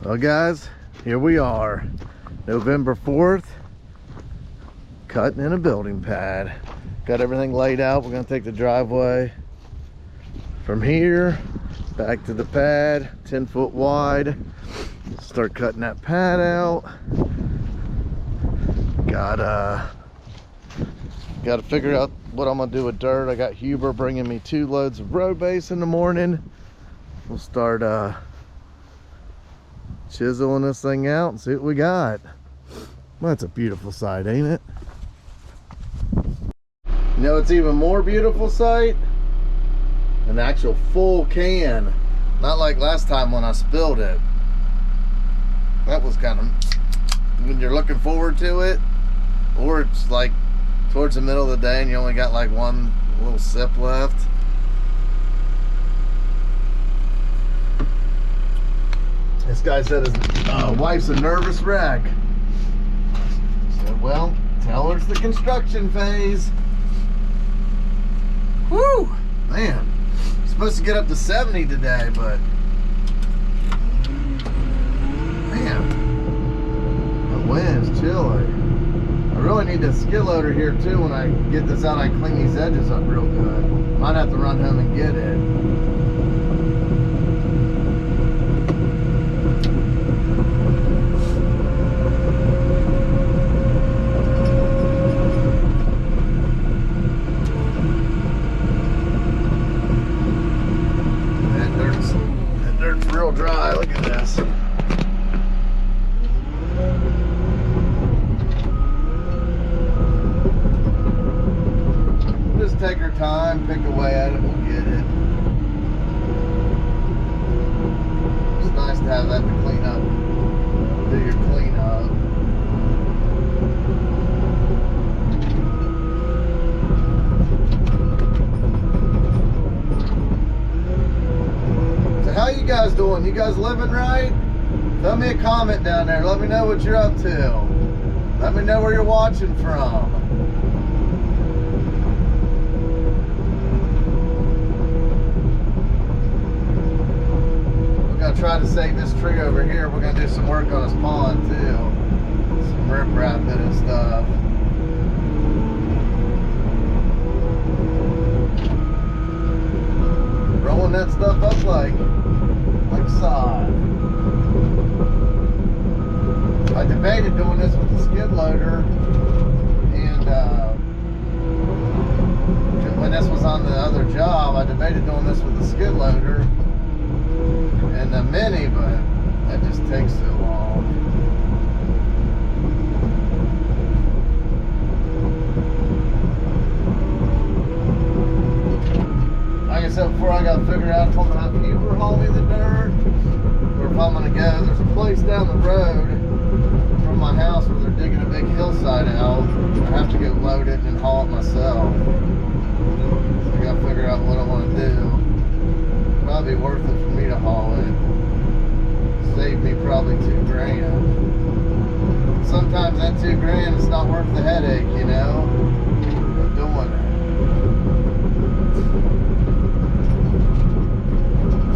Well guys, here we are, November 4th, cutting in a building pad. Got everything laid out. We're gonna take the driveway from here back to the pad, 10 foot wide. Start cutting that pad out. Gotta figure out what I'm gonna do with dirt. I got Huber bringing me 2 loads of road base in the morning. We'll start chiseling this thing out and see what we got. Well, that's a beautiful sight, ain't it? You know, it's even more beautiful sight, an actual full can, not like last time when I spilled it. That was kind of when you're looking forward to it, or it's like towards the middle of the day and you only got like one little sip left. This guy said his wife's a nervous wreck. I said, well, tell her it's the construction phase. Whew, man. It's supposed to get up to 70 today, but man, the wind's chilly. I really need a skid loader here too. When I get this out, I clean these edges up real good. Might have to run home and get it. That dirt's real dry. Look at this. Take our time, pick away at it, we'll get it. It's nice to have that to clean up, do your cleanup. So how you guys doing? You guys living right? Tell me a comment down there. Let me know what you're up to. Let me know where you're watching from. Try to save this tree over here. We're gonna do some work on this pond too. Some riprap in and stuff. Rolling that stuff up like sod. I debated doing this with the skid loader, and when this was on the other job, I debated doing this with the skid loader and the mini, but that just takes so long. Like I said before, I got to figure out if I'm going to have Huber haul me the dirt, or if I'm going to go. There's a place down the road from my house where they're digging a big hillside out. I have to go load it and haul it myself. So I got to figure out what I want to do. Probably worth it for me to haul it. Save me probably $2,000. Sometimes that $2,000 is not worth the headache, you know, of doing it.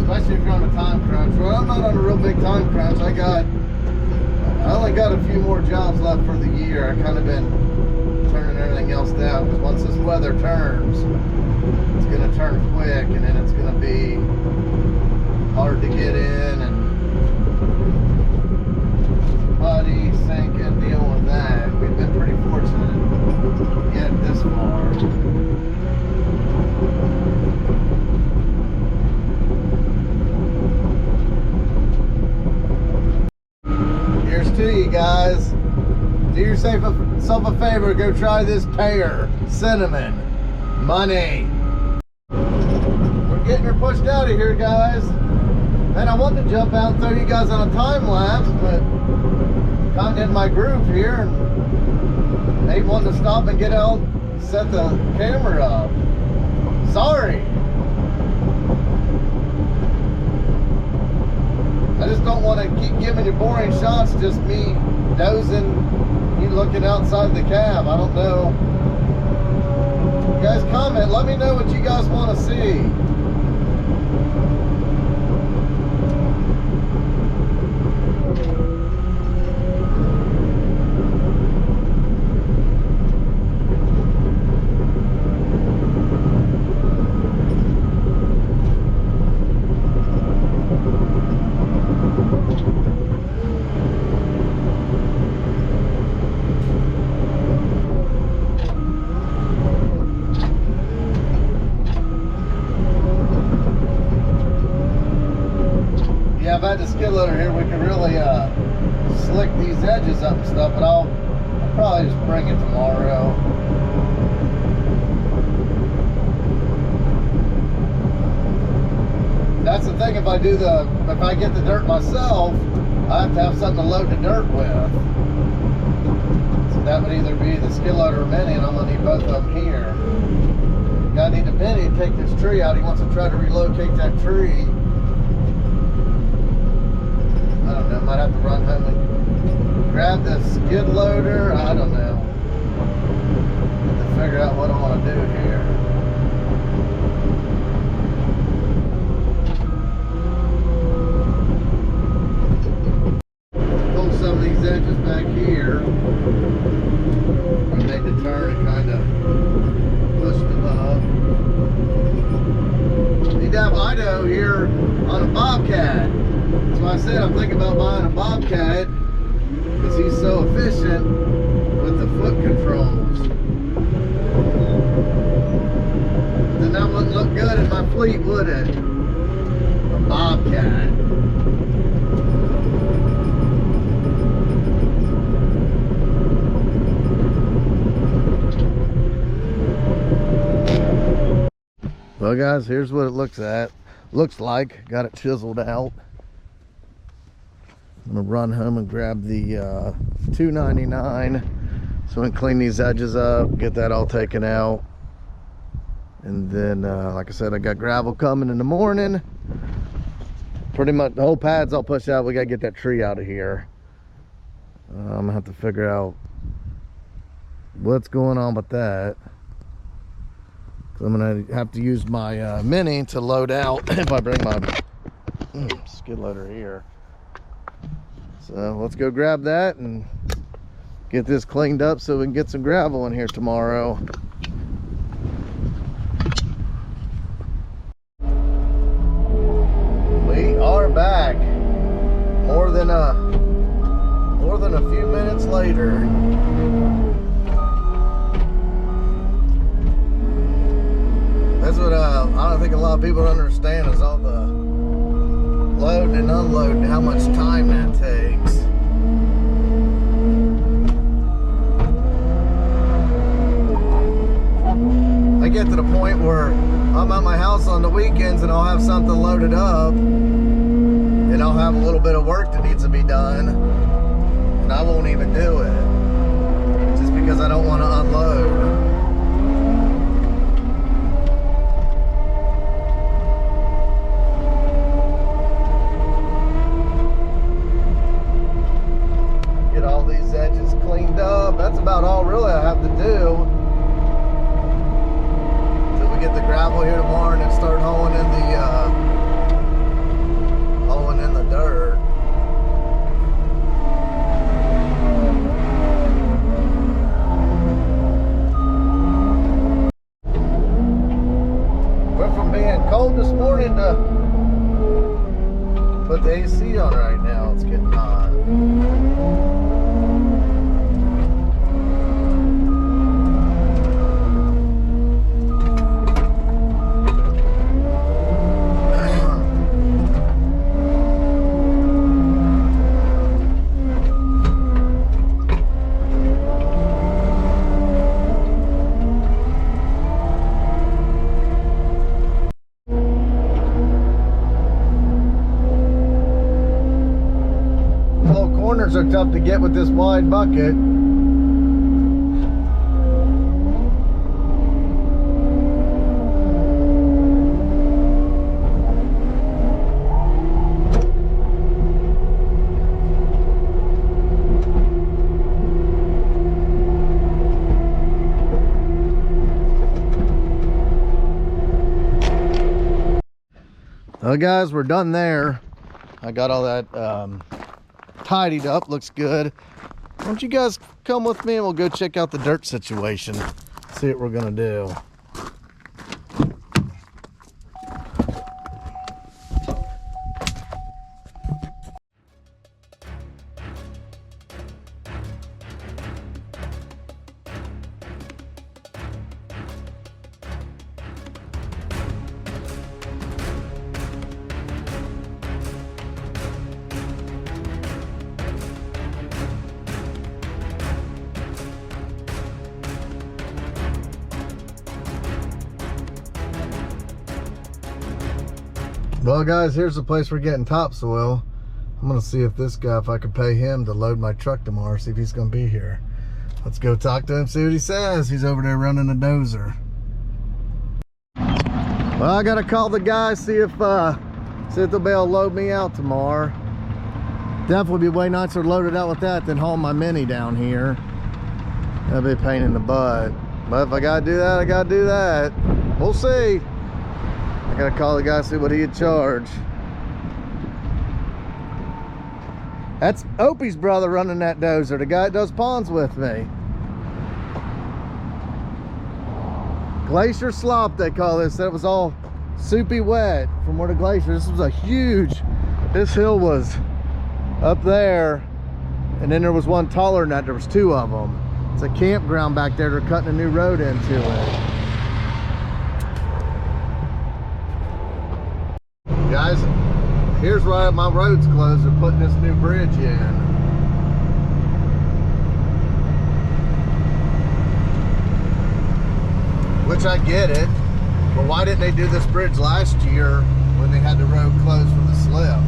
Especially if you're on a time crunch. Well, I'm not on a real big time crunch. I only got a few more jobs left for the year. I kind of been turning everything else down because once this weather turns, it's going to turn quick, and then it's going to be hard to get in and muddy, sinking, dealing with that. We've been pretty fortunate to get this far. Here's to you guys. Do yourself a favor, go try this pear, cinnamon, money. We're getting her pushed out of here, guys. Man, I wanted to jump out and throw you guys on a time lapse, but kind of in my groove here, and they wanted to stop and get out, set the camera up. Sorry. I just don't want to keep giving you boring shots, just me dozing, you looking outside the cab. I don't know. You guys comment, let me know what you guys want to see. Yeah, if I had the skid loader here, we could really slick these edges up and stuff, but I'll probably just bring it tomorrow. That's the thing, if I get the dirt myself, I have to have something to load the dirt with. So that would either be the skid loader or mini, and I'm gonna need both of them here. I need a mini to take this tree out. He wants to try to relocate that tree. I don't know, might have to run home and grab the skid loader. I don't know. Have to figure out what I want to do here. Pull some of these edges back here. I made the turn and kind of pushed them up. Need to have Idaho here on a Bobcat. That's why I said I'm thinking about buying a Bobcat, because he's so efficient with the foot controls. Then that wouldn't look good in my fleet, would it? A Bobcat. Well guys, here's what it looks like. Got it chiseled out. I'm gonna run home and grab the $2.99 so we can clean these edges up, get that all taken out, and then like I said, I got gravel coming in the morning. Pretty much the whole pad's all pushed out. We gotta get that tree out of here. I'm gonna have to figure out what's going on with that. I'm gonna have to use my mini to load out if I bring my skid loader here. So let's go grab that and get this cleaned up so we can get some gravel in here tomorrow. We are back. More than a few minutes later. That's what I don't think a lot of people understand, is all the loading and unloading, how much time that takes. I get to the point where I'm at my house on the weekends and I'll have something loaded up and I'll have a little bit of work that needs to be done and I won't even do it just because I don't want to unload. That's about all really I have to do until we get the gravel here tomorrow and then start hauling in the dirt. Went from being cold this morning to put the AC on right now. It's getting hot. Corners are tough to get with this wide bucket. Well guys, we're done there. I got all that tidied up, looks good. Why don't you guys come with me and we'll go check out the dirt situation, see what we're gonna do. Well guys, here's the place we're getting topsoil. I'm gonna see if this guy, if I can pay him to load my truck tomorrow, see if he's gonna be here. Let's go talk to him, see what he says. He's over there running a dozer. Well, I gotta call the guy, see if they'll be able to load me out tomorrow. Definitely be way nicer loaded out with that than hauling my Mini down here. That'd be a pain in the butt. But if I gotta do that, I gotta do that. We'll see. I gotta call the guy, see what he'd charge. That's Opie's brother running that dozer, the guy that does ponds with me. Glacier slop, they call this. That was all soupy wet from where the glacier. This was a huge, this hill was up there, and then there was one taller than that. There was two of them. It's a campground back there. They're cutting a new road into it. Guys, here's why my road's closed. They're putting this new bridge in. Which I get it, but why didn't they do this bridge last year when they had the road closed for the slip?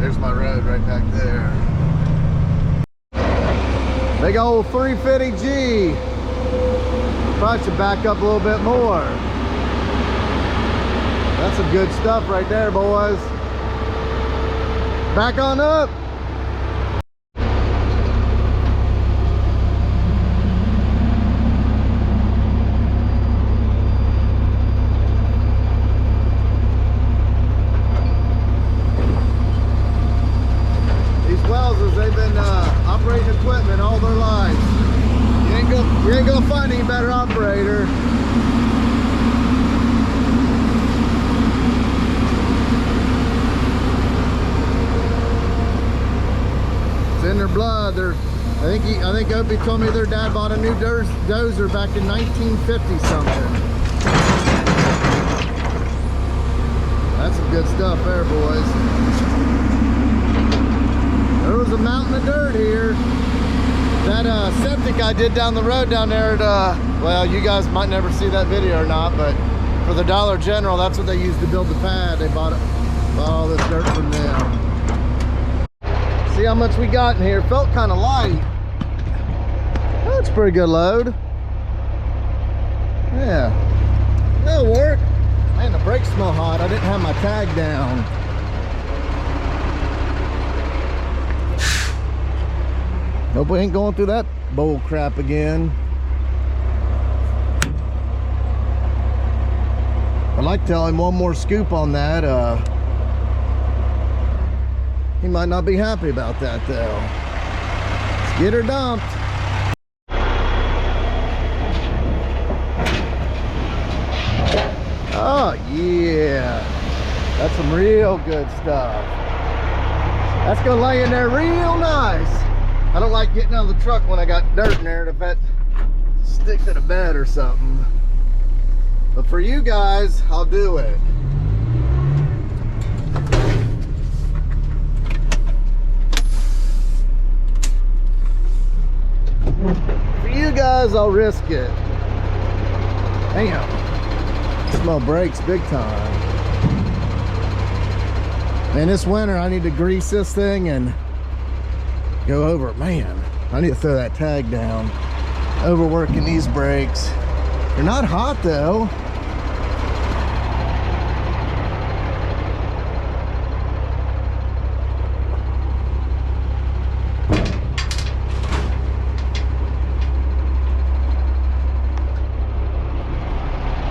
There's my road right back there. Big old 350G. Probably should back up a little bit more. That's some good stuff right there, boys. Back on up. These Welsers, they've been operating equipment all their lives. You ain't gonna find any better operator. In their blood. I think Opie told me their dad bought a new dozer back in 1950 something. That's some good stuff there, boys. There was a mountain of dirt here. That septic I did down the road down there at, well, you guys might never see that video or not, but for the Dollar General, that's what they used to build the pad. They bought all this dirt from them. See how much we got in here. Felt kind of light. That's a pretty good load. Yeah, that'll work. Man, the brakes smell hot. I didn't have my tag down. Hope we ain't going through that bull crap again. I'd like to tell him one more scoop on that. He might not be happy about that though. Let's get her dumped. Oh yeah, that's some real good stuff. That's gonna lay in there real nice. I don't like getting out of the truck when I got dirt in there, if that sticks to the bed or something. But for you guys, I'll do it. For you guys, I'll risk it. Damn. Smell brakes big time. Man, this winter I need to grease this thing and go over it. Man, I need to throw that tag down. Overworking these brakes. They're not hot though.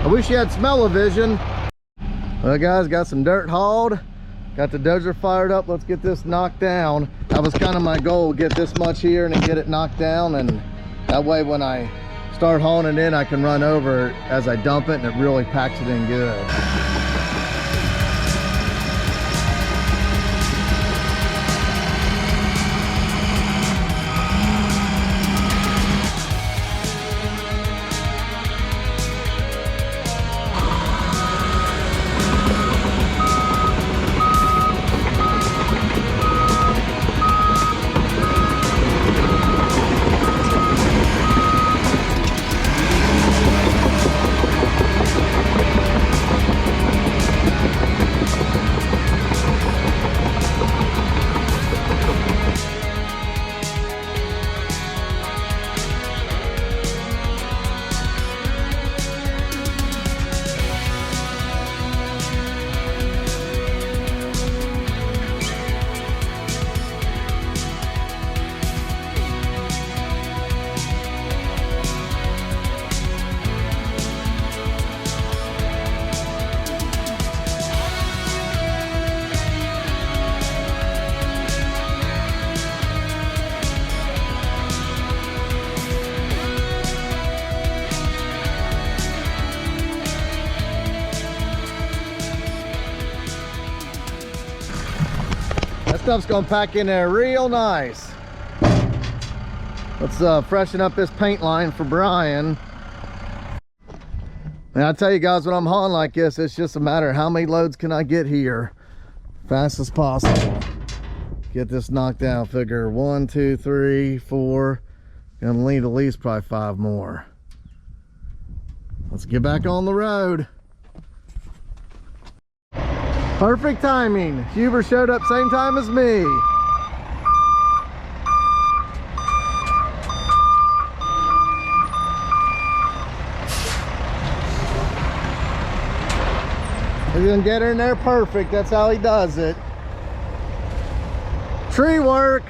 I wish you had smell-o-vision. Well guys, got some dirt hauled. Got the dozer fired up. Let's get this knocked down. That was kind of my goal, get this much here and then get it knocked down, and that way when I start hauling it in, I can run over it as I dump it and it really packs it in good. stuff's gonna pack in there real nice. Let's freshen up this paint line for Brian. And I tell you guys, when I'm hauling like this, it's just a matter of how many loads can I get here fast as possible. Get this knocked down. Figure 1, 2, 3, 4. Gonna need at least probably 5 more. Let's get back on the road. Perfect timing. Huber showed up same time as me. He's gonna get her in there perfect. That's how he does it. Tree work.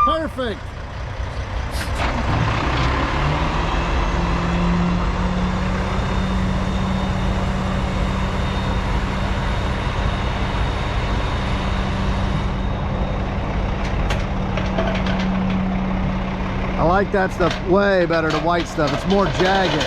Perfect. I like that stuff way better, the white stuff. It's more jagged.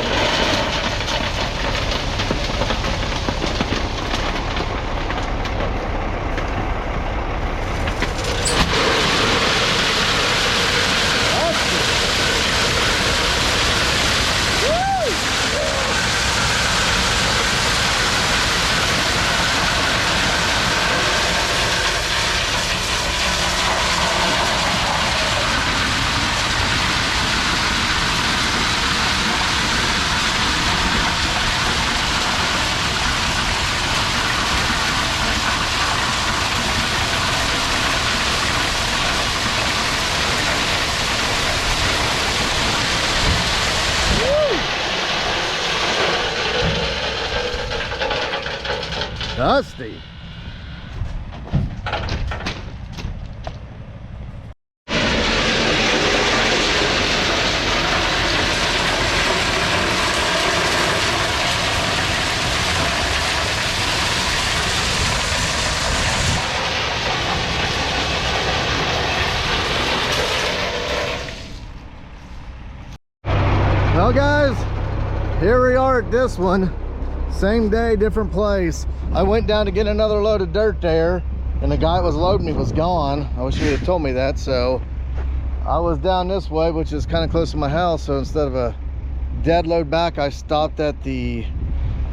Dusty. Well guys, here we are at this one. Same day, different place. I went down to get another load of dirt there, and the guy that was loading me was gone. I wish he would have told me that. So I was down this way, which is kind of close to my house. So instead of a dead load back, I stopped at the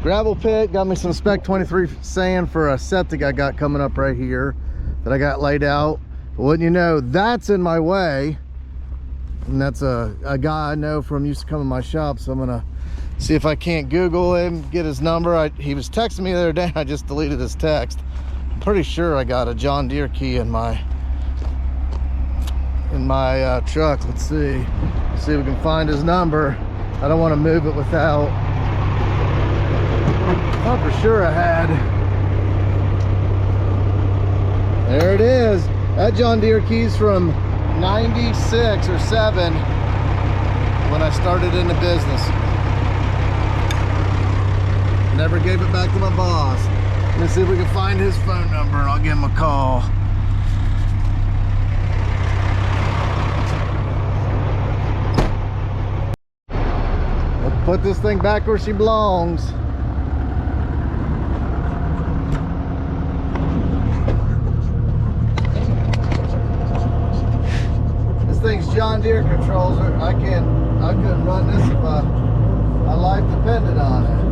gravel pit, got me some Spec 23 sand for a septic I got coming up right here that I got laid out. But wouldn't you know, that's in my way. And that's a guy I know from used to come to my shop. So I'm gonna see if I can't Google him, get his number. He was texting me the other day. I just deleted his text. I'm pretty sure I got a John Deere key in my truck. Let's see if we can find his number. I don't want to move it without. I thought for sure I had. There it is. That John Deere key's from 96 or 7 when I started in the business. Never gave it back to my boss. Let's see if we can find his phone number and I'll give him a call. Let's put this thing back where she belongs. This thing's John Deere controls. I couldn't run this if my life depended on it.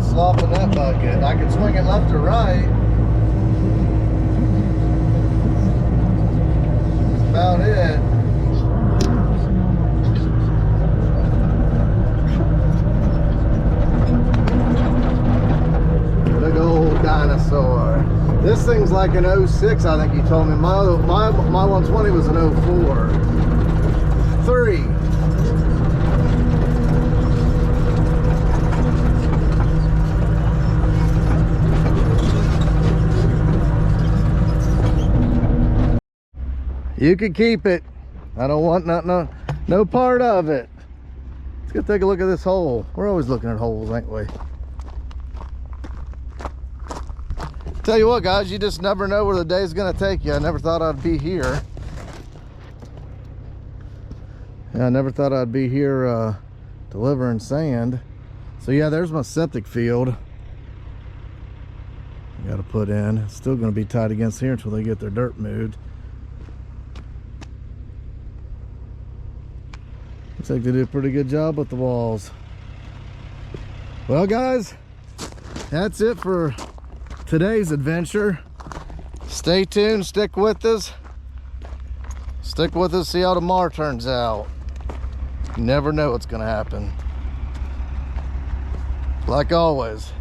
Slop in that bucket. I can swing it left or right. That's about it. Big old dinosaur. This thing's like an 06, I think you told me. My 120 was an 04. 3. You can keep it. I don't want no part of it. Let's go take a look at this hole. We're always looking at holes, ain't we? Tell you what, guys, you just never know where the day's gonna take you. I never thought I'd be here. Yeah, I never thought I'd be here delivering sand. So yeah, there's my septic field. I gotta put in. It's still gonna be tight against here until they get their dirt moved. Looks like they did a pretty good job with the walls. Well, guys, that's it for today's adventure. Stay tuned, stick with us. Stick with us, see how tomorrow turns out. You never know what's gonna happen. Like always,